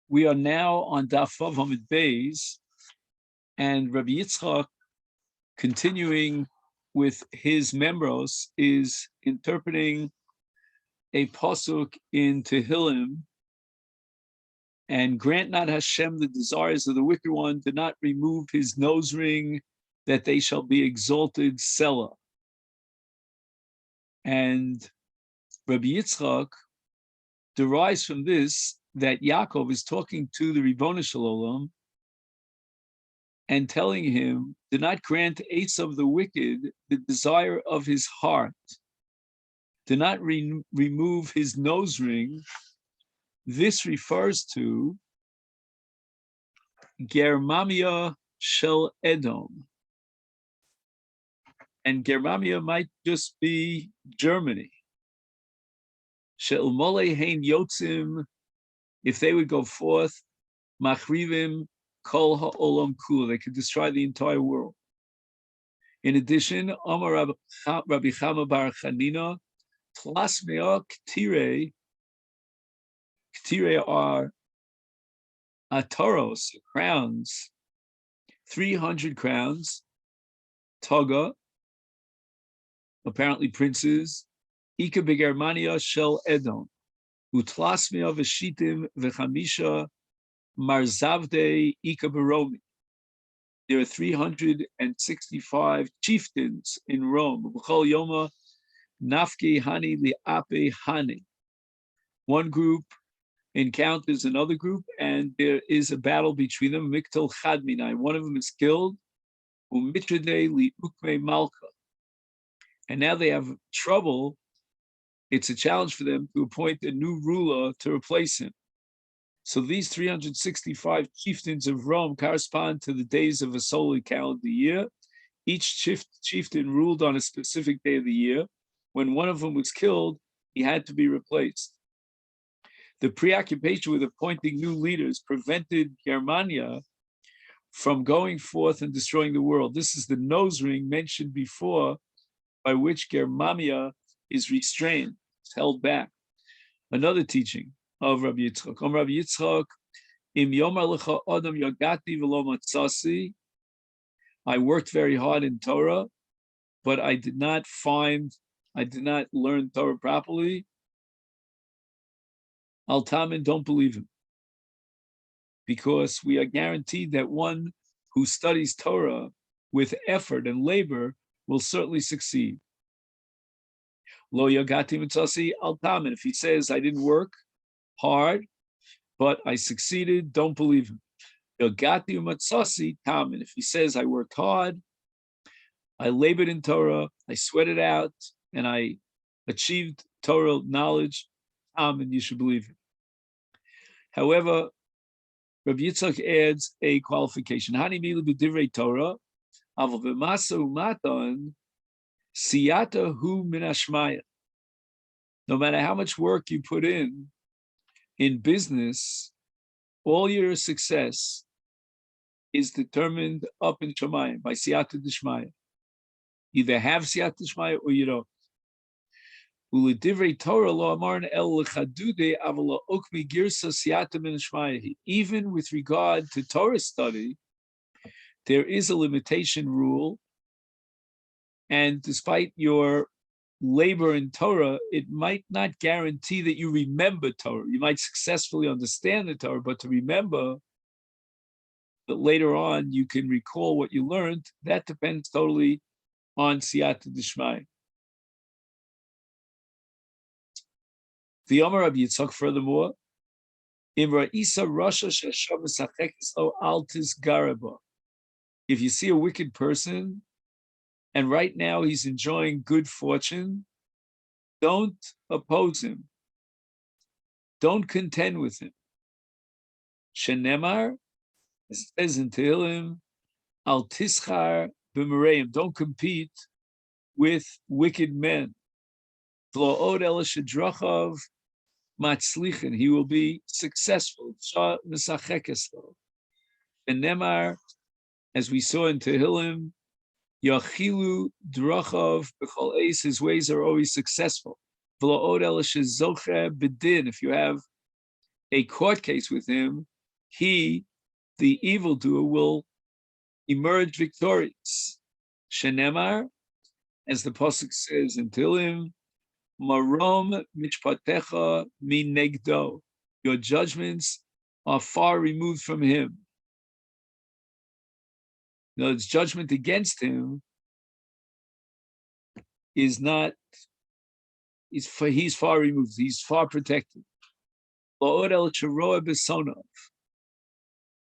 We are now on Daf Vav Hamid Beis, and Rabbi Yitzchak, continuing with his membros, is interpreting a pasuk in Tehillim, and grant not Hashem the desires of the wicked one, do not remove his nose ring, that they shall be exalted, Selah. And Rabbi Yitzchak derives from this that Yaakov is talking to the Ribono Shel Olam and telling him, do not grant Esav the wicked the desire of his heart. Do not remove his nose ring. This refers to Germamia Shel Edom. And Germamia might just be Germany. Shel Mole Hein Yotzim, if they would go forth, Machrivim Kol Ha'olam Kula, they could destroy the entire world. In addition, Amar Rabbi Chama Bar Chanina, Tlasmea Ktire are Ataros, crowns, 300 crowns, Toga, apparently princes, Ika Begermania Shel Edom, Utlasmea Veshitim Vechamisha Marzavde Ika Baromi. There are 365 chieftains in Rome. B'chol Yoma Nafki Hani Li'ape Hani. One group encounters another group, and there is a battle between them. Miktal Chadminai. One of them is killed. Umitrade Li'ukme Malka. And now they have trouble. It's a challenge for them to appoint a new ruler to replace him. So these 365 chieftains of Rome correspond to the days of a solar calendar year. Each chieftain ruled on a specific day of the year. When one of them was killed, he had to be replaced. The preoccupation with appointing new leaders prevented Germania from going forth and destroying the world. This is the nose ring mentioned before, by which Germania is restrained, is held back. Another teaching of Rabbi Yitzchak. Rabbi Yitzchak, Im Yomar Lecha Adam Yagati V'lo Matzasi. I worked very hard in Torah, but I did not learn Torah properly. Al Tamin, don't believe him. Because we are guaranteed that one who studies Torah with effort and labor will certainly succeed. Lo Yagati Matzasi Al Tamin. If he says, I didn't work hard, but I succeeded, don't believe him. Yagati Matzasi Tamin. If he says, I worked hard, I labored in Torah, I sweated out, and I achieved Torah knowledge, and you should believe him. However, Rabbi Yitzchak adds a qualification. Hani milu b'divrei Torah, aval b'masa umatan, siyata hu min hashmaya. No matter how much work you put in business, all your success is determined up in Shemayim by siyata d'shmaya. Either have siyata d'shmaya or you don't. Even with regard to Torah study, there is a limitation rule, and despite your labor in Torah, it might not guarantee that you remember Torah. You might successfully understand the Torah, but to remember that later on you can recall what you learned, that depends totally on siyata d'shmaya. The Yomi Rabbi Yitzchak, furthermore, if you see a wicked person, and right now he's enjoying good fortune, don't oppose him. Don't contend with him. Shenemar, as it says in Tehillim, al tischar b'mereim, don't compete with wicked men. V'lo od el shedrachav matzlichen, he will be successful. And Nemar, as we saw in Tehillim, Yachilu drachav b'chol eis, his ways are always successful. V'lo od el shezoche b'din, if you have a court case with him, he, the evildoer, will emerge victorious. Shenemar, as the pasuk says in Tehillim, Marom mishpatecha min negdo. Your judgments are far removed from him. No, its judgment against him is not. He's far removed. He's far protected.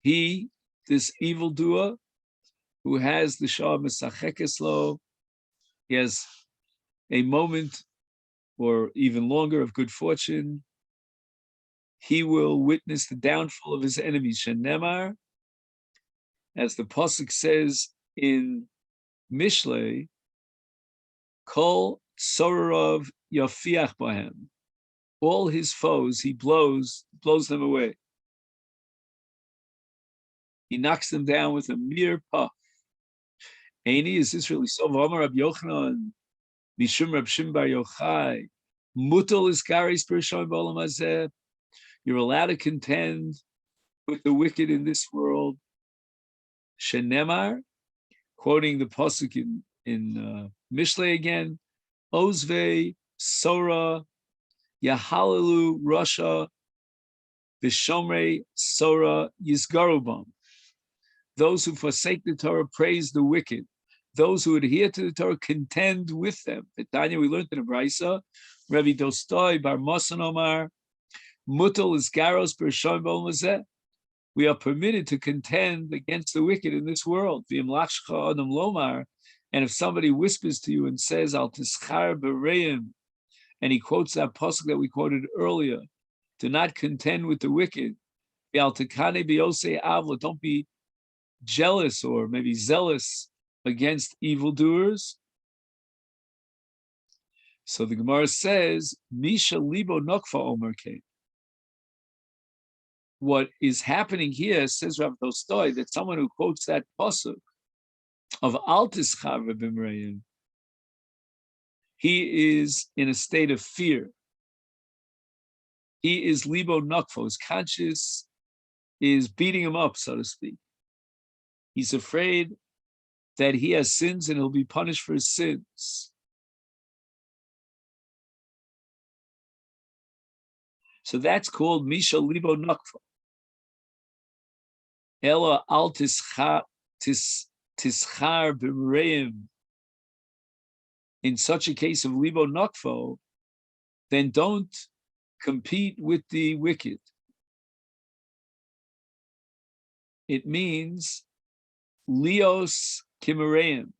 He, this evildoer, who has the Shah Masechet Lo, he has a moment or even longer of good fortune. He will witness the downfall of his enemies. Shenemar, as the pasuk says in Mishlei, Kol Sororov Yafiach Bahem. All his foes, he blows them away. He knocks them down with a mere puff. Aini, is this really so? V'amar Rab Yochanan, Mishum Rab Shimon Bar Yochai, Mutal is Garis Pershon B'olam Hazeh. You're allowed to contend with the wicked in this world. Shenemar, quoting the pasuk in Mishlei again, Ozve Sora Yahalalu Rasha V'Shomrei Sora Yisgarubam. Those who forsake the Torah praise the wicked. Those who adhere to the Torah contend with them. Tanya, we learned in the Brisa, Rabbi Dostoi Bar Mosan Omar, Mutal is Garos Bershon B'Olmazeh. We are permitted to contend against the wicked in this world. V'im lachshcha adam lomar. And if somebody whispers to you and says, Al tischar b'reim, and he quotes that pasuk that we quoted earlier, do not contend with the wicked. Don't be jealous or maybe zealous against evildoers. So the Gemara says, Misha libo nokfa omer kein. What is happening here, says Rav Tolstoy, that someone who quotes that pasuk of Al tischar b'reim, he is in a state of fear. He is libo nokfo. His conscience is beating him up, so to speak. He's afraid that he has sins and he'll be punished for his sins. So that's called Misha libo nokfo. Ela al tischar b'reim. In such a case of libo nokfo, then don't compete with the wicked. It means lios kimereim.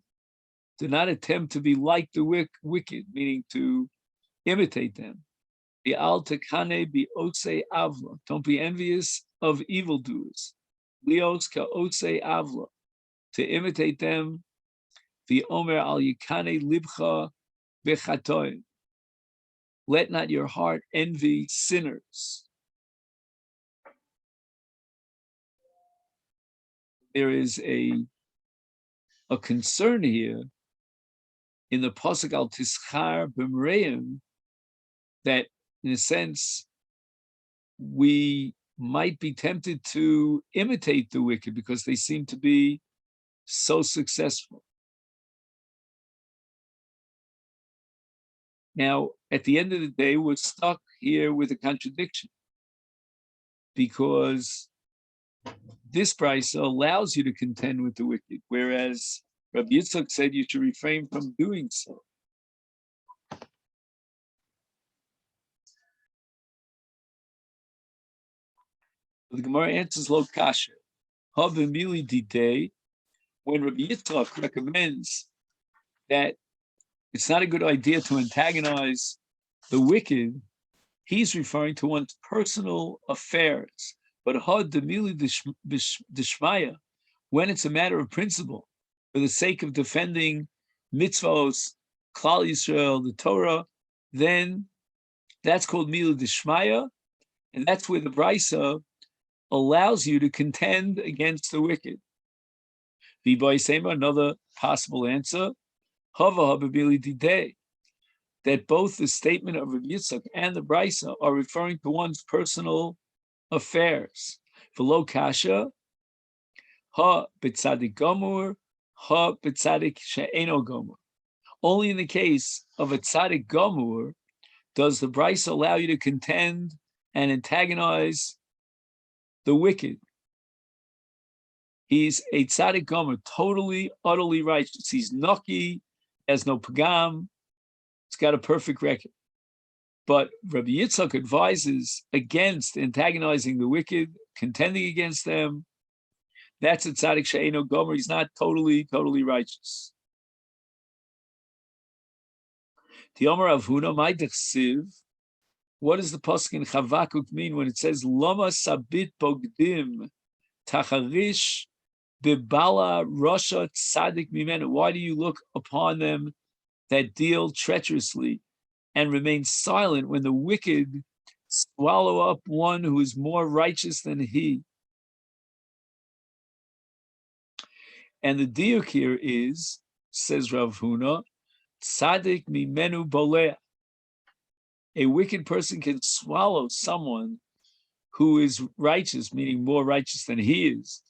Do not attempt to be like the wicked, meaning to imitate them. The al tekane bi otse avla. Don't be envious of evildoers. Lios ka otse avla. To imitate them. The omer al yikane libcha bechatoim. Let not your heart envy sinners. There is a concern here in the pasuk al tischar b'mreim that, in a sense, we might be tempted to imitate the wicked because they seem to be so successful. Now, at the end of the day, we're stuck here with a contradiction because this brisa allows you to contend with the wicked, whereas Rabbi Yitzchak said you should refrain from doing so. The Gemara answers lo kasha. Havimili didei, when Rabbi Yitzchak recommends that it's not a good idea to antagonize the wicked, he's referring to one's personal affairs. But had demili dishmaya, when it's a matter of principle, for the sake of defending mitzvos, Klal Yisrael, the Torah, then that's called mili dishmaya, and that's where the brisa allows you to contend against the wicked. Another possible answer, that both the statement of Rabbi Yitzchak and the brisa are referring to one's personal affairs. V'lo kasha, ha b'tzadik gomur, ha b'tzadik she'eno gomur. Only in the case of a tzadik gomur does the Bryce allow you to contend and antagonize the wicked. He's a tzaddik gomer, totally, utterly righteous. He's nucky, has no pagam, he's got a perfect record. But Rabbi Yitzchak advises against antagonizing the wicked, contending against them. That's a tzaddik she'eno gomer. He's not totally, totally righteous. Tiyomer Avuna, my dechsiv. What does the pasuk in Chavakuk mean when it says Lama sabit bogdim tacharish bibala rasha tzadik mimenu? Why do you look upon them that deal treacherously and remain silent when the wicked swallow up one who is more righteous than he? And the diuk here is, says Rav Huna, tzadik mimenu boleh. A wicked person can swallow someone who is righteous, meaning more righteous than he is.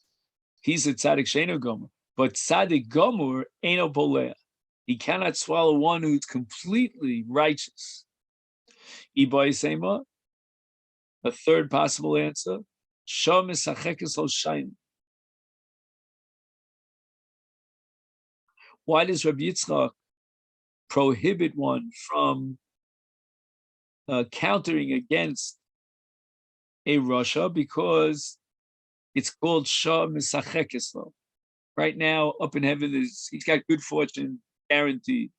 He's a tzaddik she'eno gomer. But tzaddik gomer eino boleh. He cannot swallow one who's completely righteous. Ibai sema, a third possible answer, shah misachekes al shayin. Why does Rabbi Yitzchak prohibit one from countering against a Rasha? Because it's called Shah Misachekes Lo. Right now, up in heaven, he's got good fortune, guaranteed.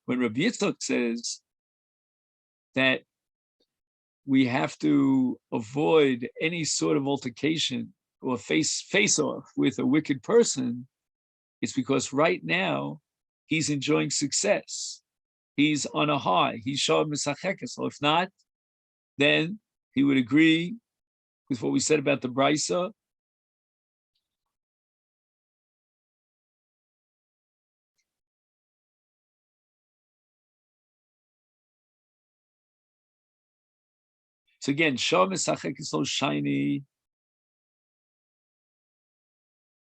When Rabbi Yitzchak says that we have to avoid any sort of altercation or face-off with a wicked person, it's because right now he's enjoying success. He's on a high. He's Shah Misachekes Lo. If not, then he would agree with what we said about the Brisa. So again, Shah Misachekes Lo shiny.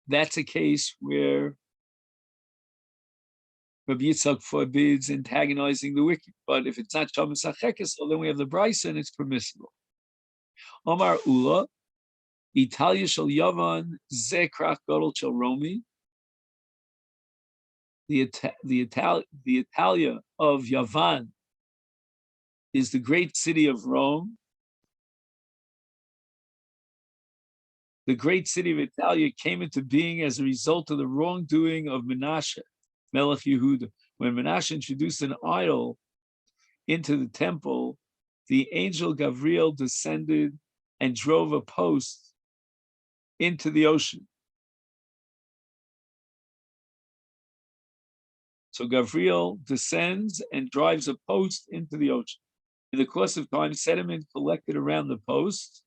That's a case where Rabbi Yitzchak forbids antagonizing the wicked. But if it's not Shah Misachekes Lo, then we have the Brisa and it's permissible. Omar Ula, Italia shel Yavan, Zekrach Gadol shel Romi. The Italia of Yavan is the great city of Rome. The great city of Italia came into being as a result of the wrongdoing of Menashe, Melech Yehuda. When Menashe introduced an idol into the temple, the angel Gabriel descended and drove a post into the ocean. So Gabriel descends and drives a post into the ocean. In the course of time, sediment collected around the post,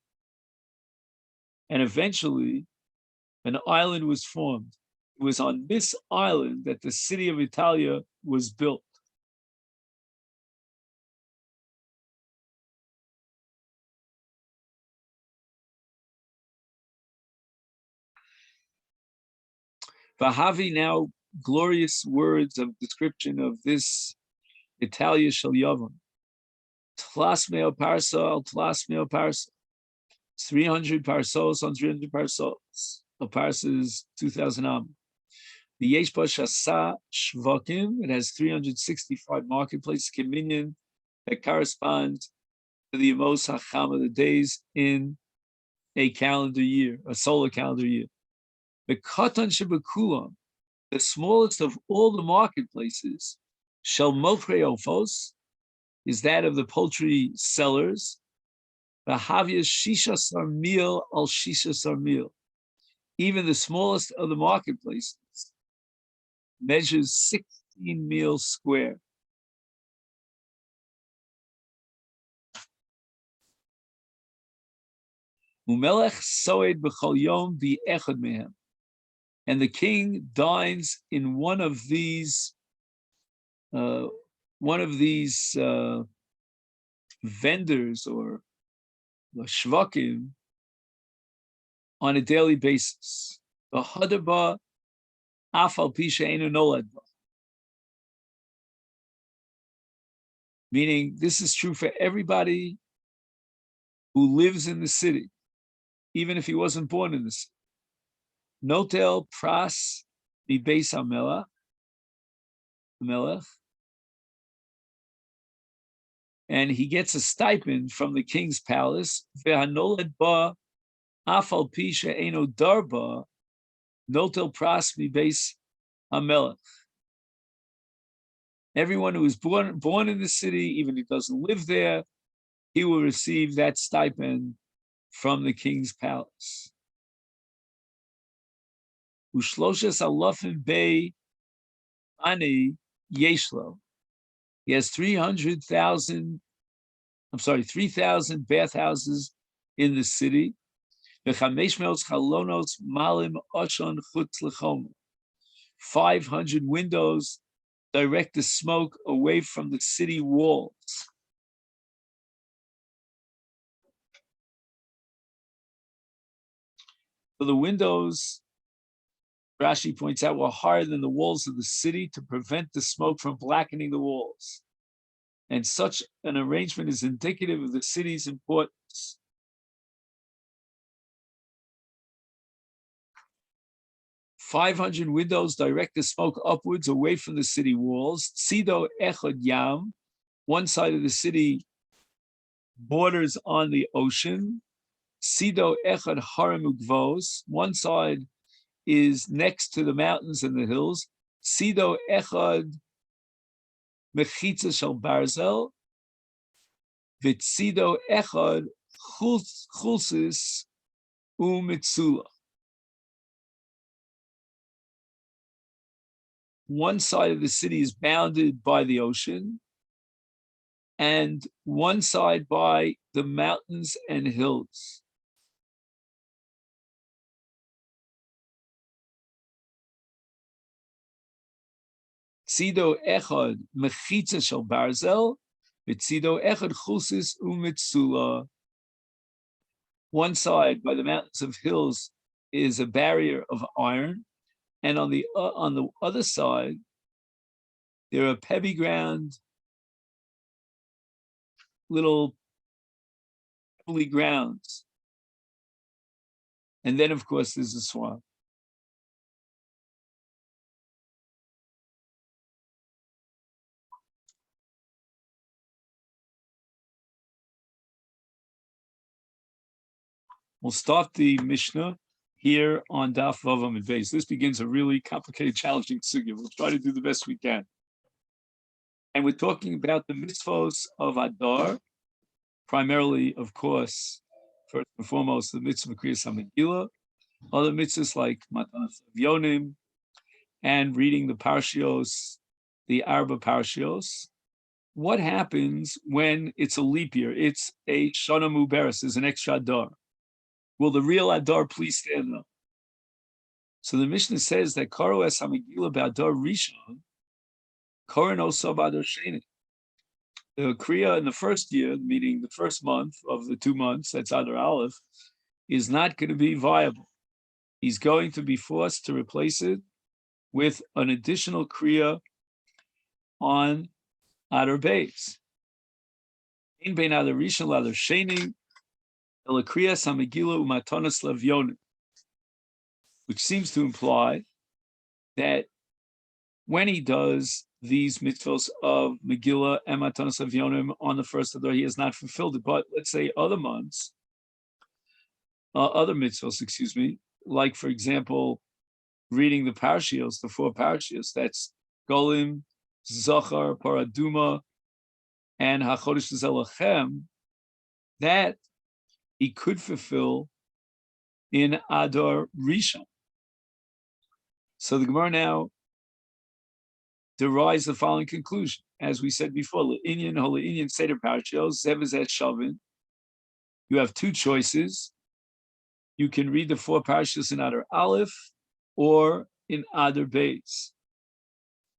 and eventually an island was formed. It was on this island that the city of Italia was built. Vahavi, now glorious words of description of this Italia shel Yavam. Tlas meo parsa al tlas meo parsa. 300 parsos on 300 parsos. A parsa is 2,000 am. The Yeshba Shasa Shvakim, it has 365 marketplaces, communion that corresponds to the Amos Hachama, the days in a calendar year, a solar calendar year. The Katan Shebekulam, the smallest of all the marketplaces, Shel Mofrei Ofos, is that of the poultry sellers. The Havia Shisha Sarmil al Shisha Sarmil. Even the smallest of the marketplaces measures 16 meals square. Umelech soed b'chol yom bi'echad mehem. And the king dines in one of these vendors or shvakim on a daily basis. V'hadaba afal pi she'einu nolad ba. Meaning, this is true for everybody who lives in the city, even if he wasn't born in the city. Notel pras mi beis hamelach, and he gets a stipend from the king's palace. Ve'hanolad ba afal pi she'einu darba, notel pras mi beis hamelach. Everyone who is born in the city, even if he doesn't live there, he will receive that stipend from the king's palace. Ushloshes alafim bei ani yeshlo. He has 3,000 bathhouses in the city. 500 windows direct the smoke away from the city walls. So the windows, Rashi points out, were higher than the walls of the city to prevent the smoke from blackening the walls. And such an arrangement is indicative of the city's importance. "500 windows direct the smoke upwards away from the city walls. Tzido echad yam, one side of the city borders on the ocean. Tzido echad harim ugvos, one side is next to the mountains and the hills. Tzido echad mechitza shel barzel, v'tzido echad chulsis u'mitzula." One side of the city is bounded by the ocean, and one side by the mountains and hills. Tzido echad mechitza shel barzel, v'tzido echad chulsis u'mitzula. One side by the mountains of hills is a barrier of iron, and on the other side, there are pebbly ground, little pebbly grounds. And then, of course, there's a swamp. We'll start the Mishnah here on Daf Vav Amud Beis. This begins a really complicated, challenging sugya. We'll try to do the best we can. And we're talking about the mitzvos of Adar, primarily, of course, first and foremost, the mitzvah of Kriyas HaMegillah, other mitzvahs like Matanas Yonim, and reading the Parshios, the Arba Parshios. What happens when it's a leap year? It's a Shana Muberes, is an extra Adar. Will the real Adar please stand up? So the Mishnah says that Karo es HaMegillah b'Adar Rishon, Koren oso b'Adar Sheni. The Kriya in the first year, meaning the first month of the 2 months, that's Adar Aleph, is not going to be viable. He's going to be forced to replace it with an additional Kriya on Adar Beis. In bein Adar Rishon l'Adar Sheni, Kriyas HaMegillah u'Matanas Levyonim, which seems to imply that when he does these mitzvos of Megillah and Matanas Levyonim on the first of the year, he has not fulfilled it. But let's say other months, other mitzvos, like for example, reading the Parshios, the 4 Parshios, that's Golim, Zachar, Paraduma, and HaChodesh Zelachem, that he could fulfill in Adar Rishon. So the Gemara now derives the following conclusion. As we said before, Le'inyan, Hole'inyan, Seder Parshios, Zevazet Shavin. You have 2 choices. You can read the 4 Parshios in Adar Aleph or in Adar Beis.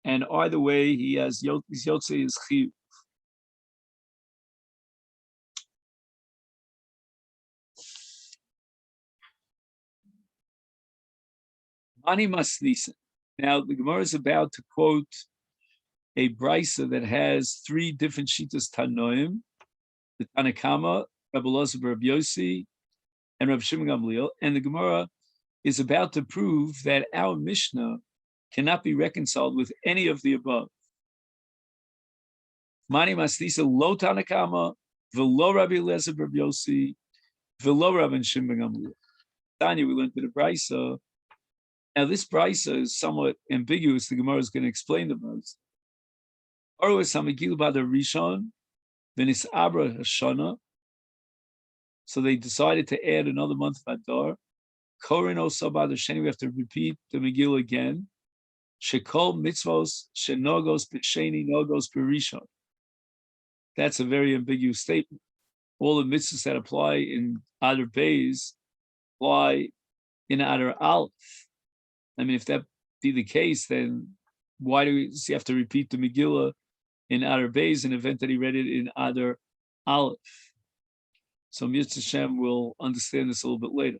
And either way, he has Yotzei is Chiyuv. Ani Masnisa. Now the Gemara is about to quote a brisa that has three different shitas Tanoim, the Tanakama, Rabbi Elazar Rabbi Yossi, and Rabbi Shimon Gamliel, and the Gemara is about to prove that our Mishnah cannot be reconciled with any of the above. Mani Masnisa lo Tanakama, v'lo Rabbi Elazar Rabbi Yossi, v'lo Rabbi Shimon Gamliel. Tanya, we learned to the brisa. Now this brisa is somewhat ambiguous. The Gemara is going to explain the brisa. Orus hamegil b'adar rishon, v'nis abra hashana. So they decided to add another month of Adar. Korin osa b'adar sheni. We have to repeat the Megillah again. Shekol mitzvos shenogos b'sheni nogos b'rishon. That's a very ambiguous statement. All the mitzvahs that apply in Adar Beis apply in Adar Aleph. I mean, if that be the case, then why do we have to repeat the Megillah in Adar Beis, an event that he read it in Adar Aleph? So Mitzvah Hashem will understand this a little bit later.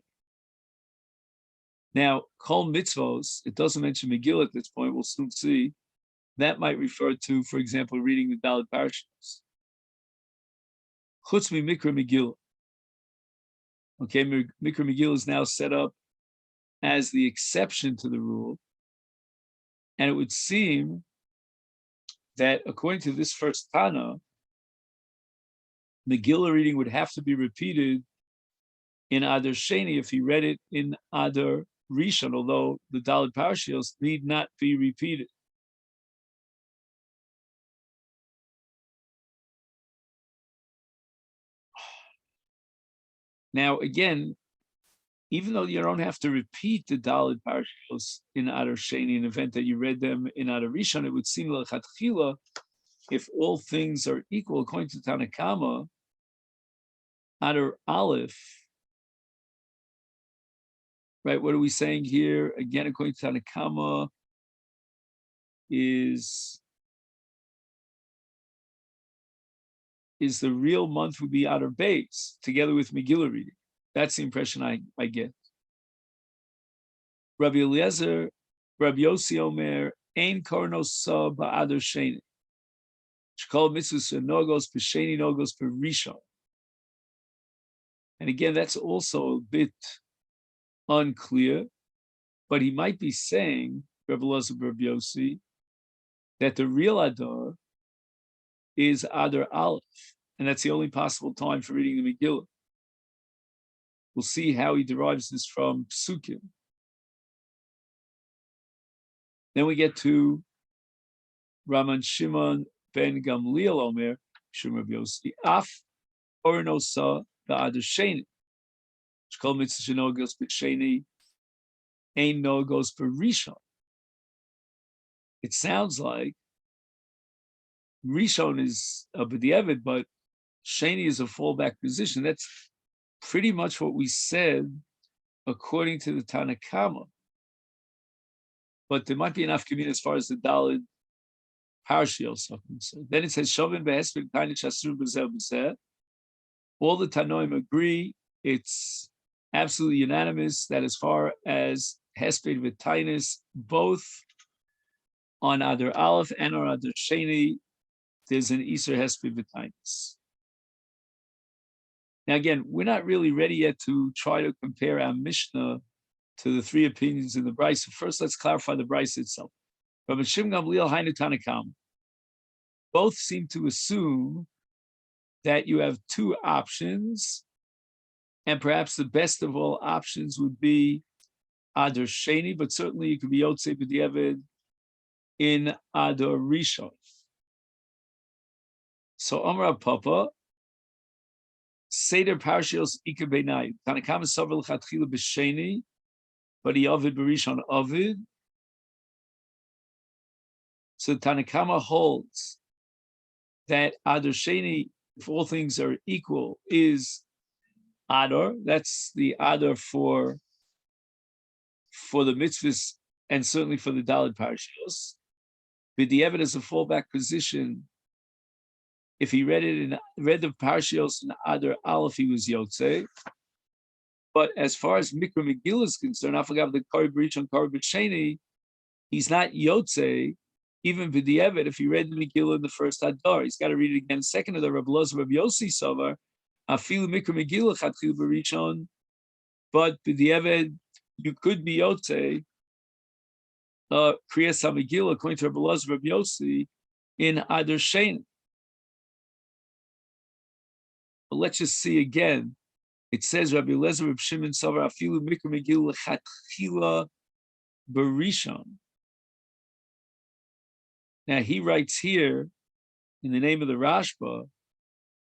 Now, Kol Mitzvos, it doesn't mention Megillah at this point, we'll soon see. That might refer to, for example, reading the Dalet Parashas. Chutz mi Mikra Megillah. Okay, Mikra Megillah is now set up as the exception to the rule. And it would seem that according to this first Tana, Megillah reading would have to be repeated in Adar Sheni if he read it in Adar Rishon, although the Dalet Parashiyos need not be repeated. Now, again, even though you don't have to repeat the Dalet Parashiyos in Adar Sheni, an event that you read them in Adar Rishon, it would seem l'chatchila, if all things are equal, according to Tanakama, Adar Aleph, right? What are we saying here? Again, according to Tanakama, is the real month would be Adar Beis, together with Megillah reading. That's the impression I get. Rabbi Eliezer, Rabbi Yossi Omer, Ein Kornosa ba'Adar Sheni. Shekol mitzvus nogos b'sheni nogos b'rishon. And again, that's also a bit unclear, but he might be saying, Rabbi Elazar Rabbi Yossi, that the real Adar is Adar Aleph, and that's the only possible time for reading the Megillah. We'll see how he derives this from Psukim. Then we get to Raman Shimon ben Gamliel Omer, Shum Rabbi Yossi, Af Ornosa ba'Adar Sheni. Shkol mitzvah shenogos b'sheni, ein nogos b'rishon. It sounds like Rishon is a b'diavad, but Sheni is a fallback position. That's pretty much what we said according to the Tanakama. But there might be enough community as far as the Dalet Parashiyos are concerned. Then it says, Shovin be'esped tani chasru b'zeh b'zeh. All the Tanoim agree, it's absolutely unanimous that as far as Hesped v'Tainis, both on Adar Aleph and on Adar Sheni, there's an Iser Hesped v'Tainis. Now again, we're not really ready yet to try to compare our Mishnah to the three opinions in the Brisa. First, let's clarify the Brisa itself. Rabbi Shimon Gamliel Hainu Tanakam. Both seem to assume that you have two options, and perhaps the best of all options would be Adar Sheni, but certainly you could be Yotzei B'diavad in Adar Rishon. So Amar Papa, Seder Parashiyos Ika Beinai. Tanakam is Sovel Chatchila B'Sheni, but he Ovid B'Rishon Ovid. So Tanakama holds that Adar Sheni, if all things are equal, is Adar. That's the Adar for the mitzvahs and certainly for the Dalet Parashiyos. B'diavad is a fallback position. If he read the Parashiyos in Adar Aleph, he was Yotzei. But as far as Mikra Megillah is concerned, I forgot the Kari B'Rishon, Kari B'Sheni, he's not Yotze, even B'di'evet, if he read the Megillah in the first Adar. He's got to read it again second Adar. Rabbi Loza, Rabbi Yossi Savar, Afilu Mikra Megillah Chatchil B'Rishon, but B'di'evet, you could be Yotze, Kriyas HaMegillah, according to Rabbi Loza, Rabbi Yossi, in Adar Sheni. But let's just see again. It says Rabbi Eliezer Reb Shimon Savar Afilu Mikra Megillah Chatchila B'Rishon. Now he writes here in the name of the Rashba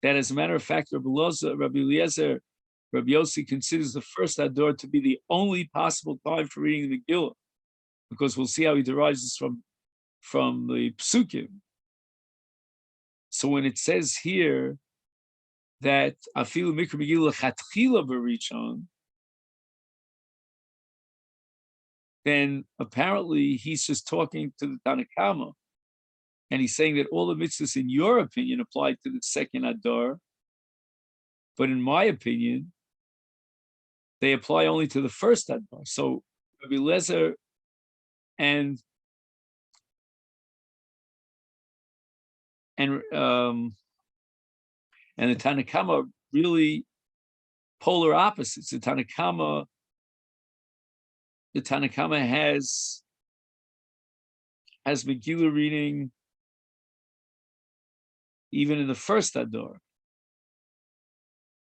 that, as a matter of fact, Rabbi Eliezer, Rabbi Yossi considers the first Ador to be the only possible time for reading the Megillah, because we'll see how he derives this from the Psukim. So when it says here that Afilu Mikra Megillah Chatchila B'Rishon, then apparently he's just talking to the Tanakama, and he's saying that all the mitzvahs, in your opinion, apply to the second Adar, but in my opinion, they apply only to the first Adar. So Rabbi Eliezer and the Tanakama are really polar opposites. The Tanakama has Megillah reading even in the first Adar.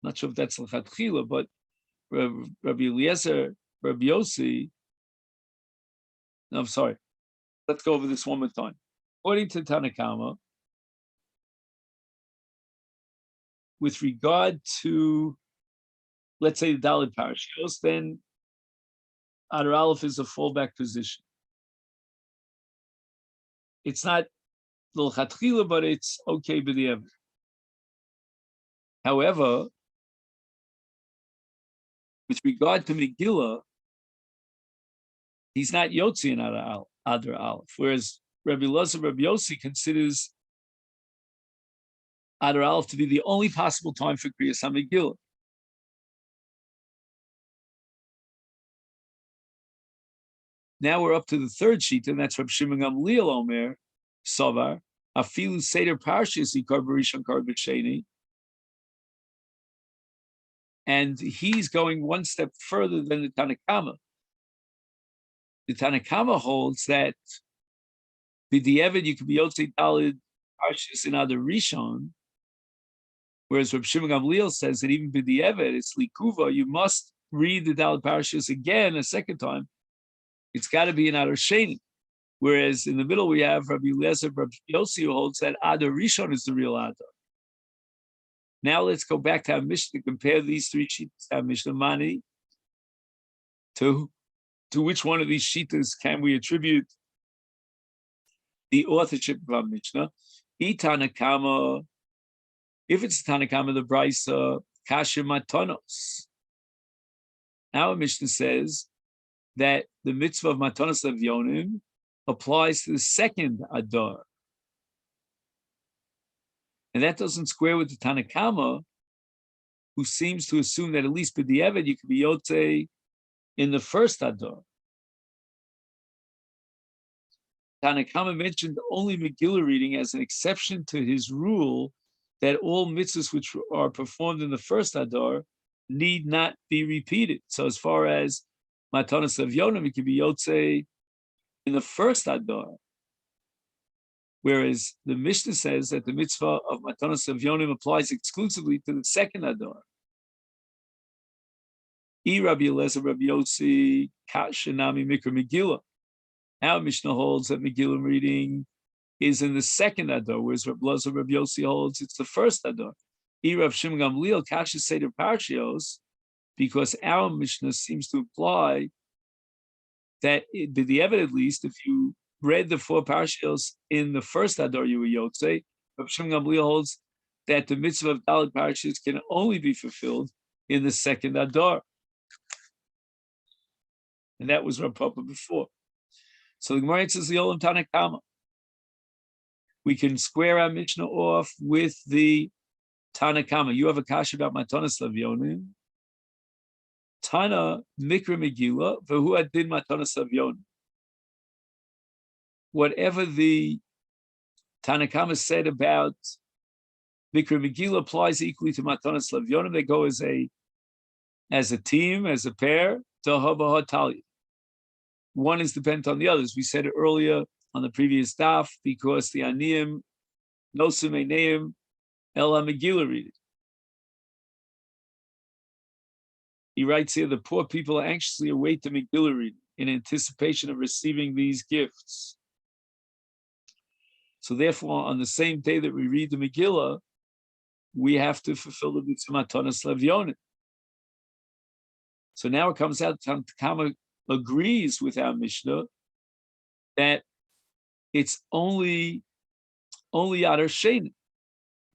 Not sure if that's l'chatchila, but Rabbi Eliezer, Rabbi Yossi. No, I'm sorry. Let's go over this one more time. According to Tanakama, with regard to, let's say, the Dalit Parashiyos, then Adar Aleph is a fallback position. It's not l'chatchila, but it's okay b'di'evet. However, with regard to Megillah, he's not Yotzi in Adar Aleph, whereas Rabbi Eliezer, Rabbi Yossi considers Adar Aleph to be the only possible time for Kriyas HaMegillah. Now we're up to the third sheet, and that's Rabbi Shimon Gamliel Omer Savar Afilu Seder Parshas Ikar B'Rishon Kar B'Sheni, and he's going one step further than the Tanakama. The Tanakama holds that b'di'evet you can be Yotzei Dalid Parshas in Adar Rishon, whereas Rabbi Shimon Gamliel says that even b'di'evet, it's likuva, you must read the Dalid Parshas again a second time. It's got to be in Adar Sheni. Whereas in the middle we have Rabbi Eliezer, Rabbi Yossi, who holds that Adar Rishon is the real Adar. Now let's go back to our Mishnah, compare these three sheets, our Mishnah Mani, to which one of these shitas can we attribute the authorship of our Mishnah? Tanakama, if it's Tanakama, the Brisa, Kasha Matanos. Our Mishnah says that the mitzvah of Matanos Levyonim applies to the second Adar. And that doesn't square with the Tanakama, who seems to assume that at least b'di'evet you can be Yotzei in the first Adar. Tanakama mentioned only Megillah reading as an exception to his rule that all mitzvahs which are performed in the first Adar need not be repeated. So as far as Matanos Levyonim, it can be Yotzei in the first Adar. Whereas the Mishnah says that the mitzvah of Matanos Levyonim applies exclusively to the second Adar. Rabbi Eliezer, Rabbi Yossi, Kashanami Mikra Megillah. Our Mishnah holds that Megillah reading is in the second Adar, whereas Rabbi Eliezer, Rabbi Yossi holds it's the first Adar. Rav Shimon Gamliel, Kasha Seder Parshios, because our Mishnah seems to imply that, b'di'evet at least, if you read the four Parshios in the first Adar, you were Yotzei. Rav Shimon Gamliel holds that the mitzvah of Dalit Parshios can only be fulfilled in the second Adar. And that was Rav Papa before. So the Gemara says the Olam Tanakama. We can square our Mishnah off with the Tanakama. You have a kasha about Matanos Levyonim. Tana Mikra Megilla, Vahu Adin Matanas Avyon. Whatever the Tanakama said about Mikra Megillah applies equally to Matanas Lavyonim. They go as a team, as a pair. One is dependent on the others. We said it earlier on the previous daf because the Aniyim, Nosum Eineim, Ela Megillah read it. He writes here, the poor people anxiously await the Megillah reading in anticipation of receiving these gifts. So therefore, on the same day that we read the Megillah, we have to fulfill the mitzvah Matanas Lavyonim. So now it comes out, Tanakama agrees with our Mishnah that it's only Adar Sheni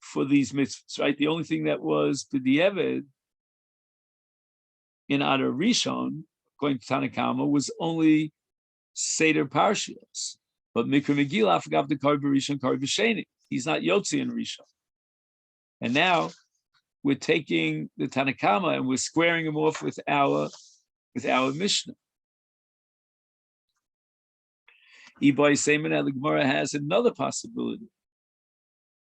for these mitzvahs, right? The only thing that was b'di'eved in Adar Rishon, according to Tanakama, was only Seder Parshios. But Mikra Megillah, I forgot the Kar B'Rishon, Kar B'Sheni. He's not Yotzi in Rishon. And now we're taking the Tanakama and we're squaring him off with our Mishnah. Ibai Seiman, the Gemara has another possibility.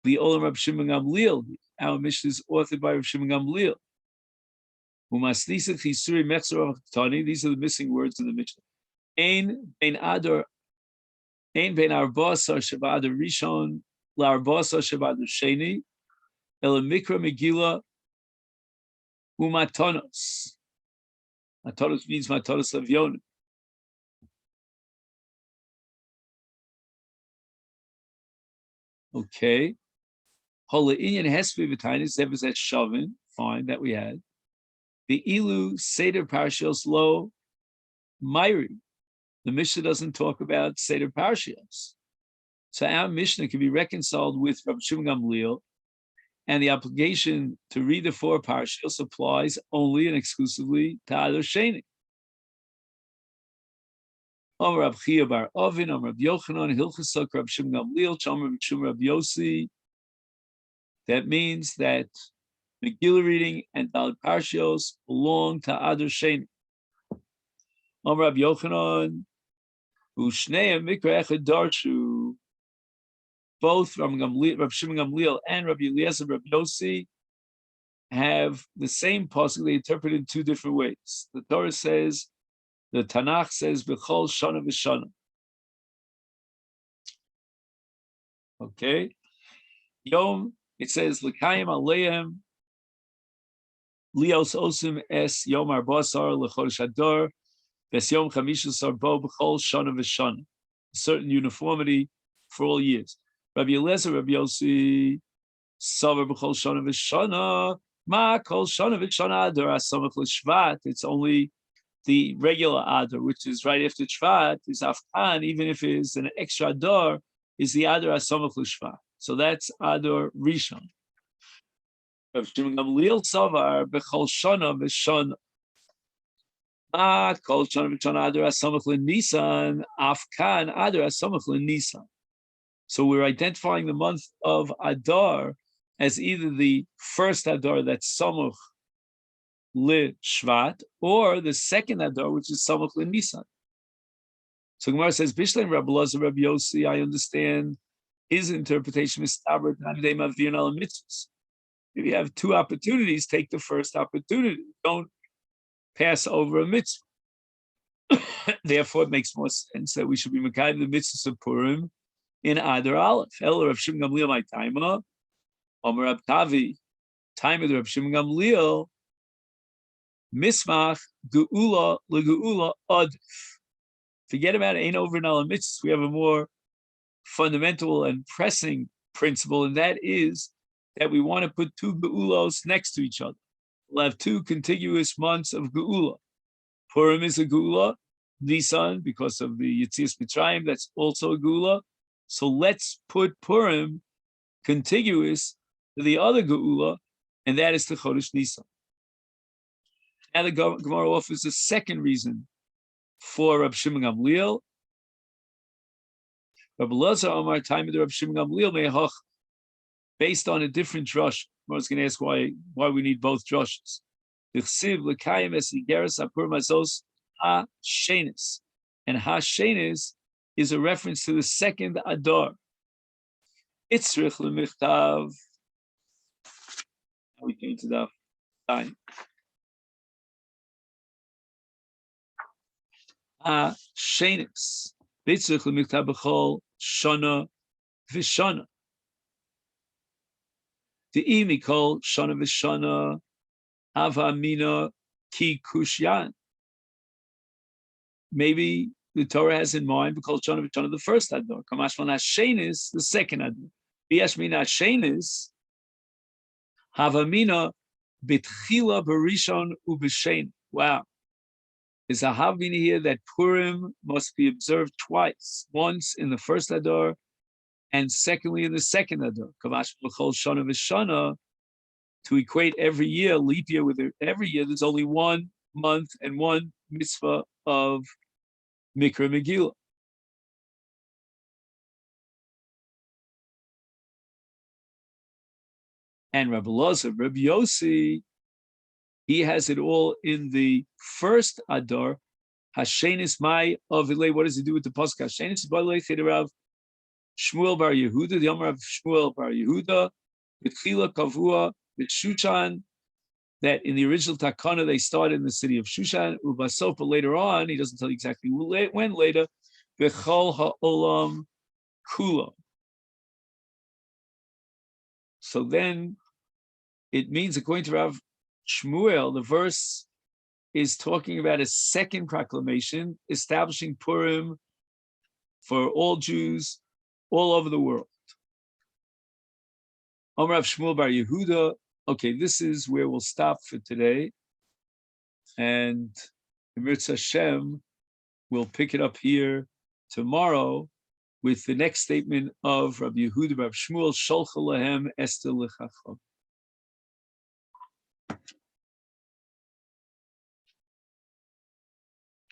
The Olam Rab Shimon Gamliel. Our Mishnah is authored by Rab Shimon Gamliel. These are the missing words in the Mishnah. Ein ben arba'asar sheba'adar rishon la'arba'asar sheba'adar sheni el mikra megillah umatanos. Matanos means matanos lavyonim. Okay. Hola'inyan hespe v'tainis, that was that shavin, fine, that we had. The ilu seder parshios lo myri. The Mishnah doesn't talk about seder parshios. So our Mishnah can be reconciled with Rabbi Shimon Gamliel, and the obligation to read the 4 parshios applies only and exclusively to Adar Sheni. Amar Rab Chia bar Ovin, Amar Rab Yochanan, Hilchasok Rab Shimon Gamliel, Amar Rab Yossi. That means that Megillah reading and Daled Parshios belong to Adar Sheni. Amar Rab Yochanan, Ushneim Mikra Echad Darshu. Both Rab Shimon Gamliel and Rabbi Eliezer, Rab Yossi have the same pasuk. They interpret it in 2 different ways. The Torah says, the Tanakh says, B'chol Shana V'Shana. Okay. Yom, it says, L'kayim Aleim, Lios Osim Es Yom Arbasar L'chodesh Adar, Ves Yom Chamishasar Bo B'chol Shana V'Shana. A certain uniformity for all years. Rabbi Eliezer, Rabbi Yossi, Savar B'chol Shana V'Shana, Ma Kol Shana V'Shana Adar Asamach L'Shvat. It's only the regular Adar, which is right after Shvat, is Afkan, even if it is an extra Adar, is the Adar Asamach L'Shvat. So that's Adar Rishon. Rav Shimon Gamliel Savar B'chol Shana V'Shana. Ma Kol Shana V'Shana Adar Asamach L'Nisan, Afkan Adar Asamach L'Nisan. So we're identifying the month of Adar as either the first Adar that's Samach L'Shvat, or the second Adar, which is Samach L'Nisan. So Gemara says, Bishleim Rabbi Elazar, Rabbi Yossi, I understand his interpretation is Taber Tanidei Mavir Al Mitzvahs. If you have 2 opportunities, take the first opportunity. Don't pass over a mitzvah. Therefore, it makes more sense that we should be Mekayim the mitzvahs of Purim in Adar Aleph. El Rav Shimon Gamliel my taima, Omer Rab Tavi, time of the Rav Shimon Gamliel, Mismach Geula LeGeula Adif. Forget about Ein Over Nala Mitzvahs. We have a more fundamental and pressing principle, and that is that we want to put 2 Geulos next to each other. We'll have 2 contiguous months of Geula. Purim is a Geula, Nisan, because of the Yetzias Mitzrayim, that's also a Geula. So let's put Purim contiguous to the other Geula, and that is the Chodesh Nisan. Now the Gemara offers a second reason for Rab Shimon Gamliel. Rabbi Elazar Amar time of the Rab Shimon Gamliel mehach, based on a different drush. I was going to ask why we need both drushes. V'chsiv l'kayim es igeres hapurim hazos ha-shenis. And ha-shenis is a reference to the second Adar. Itzrich l'michtav. We came to the time. Ha-shenis. Itzrich l'michtav b'chol shana v'shana. The imikol shana v'shana hava mina ki kushyan. Maybe the Torah has in mind because shana v'shana the first Adar. Kamashman ha-shenis the second Adar. B'yashmina ha-shenis hava mina bitchila barishon ub'shen. Wow. Is a havmina here that Purim must be observed twice, once in the first Adar and secondly in the second Adar. Kavash b'chol shana v'shana, to equate every year, leap year with every year, there's only 1 month and 1 mitzvah of Mikra Megillah. And Rabbi Yossi, he has it all in the first Adar. Hashenis Mai Avile. What does he do with the pasuk? Hashenis Balei Chiderav Shmuel Bar Yehuda, the Yom of Shmuel Bar Yehuda, B'tchila Kavua B'Shushan. That in the original Takana they started in the city of Shushan. Ubasofa later on, he doesn't tell you exactly when later. B'chol Ha'olam Kula. So then it means, according to Rav Shmuel, the verse is talking about a second proclamation establishing Purim for all Jews all over the world. Amar Rav Shmuel Bar Yehuda. Okay, this is where we'll stop for today. And Mirza Hashem will pick it up here tomorrow with the next statement of Rabbi Yehuda Rav Shmuel, Sholcha Lahem Esther L'Chacham.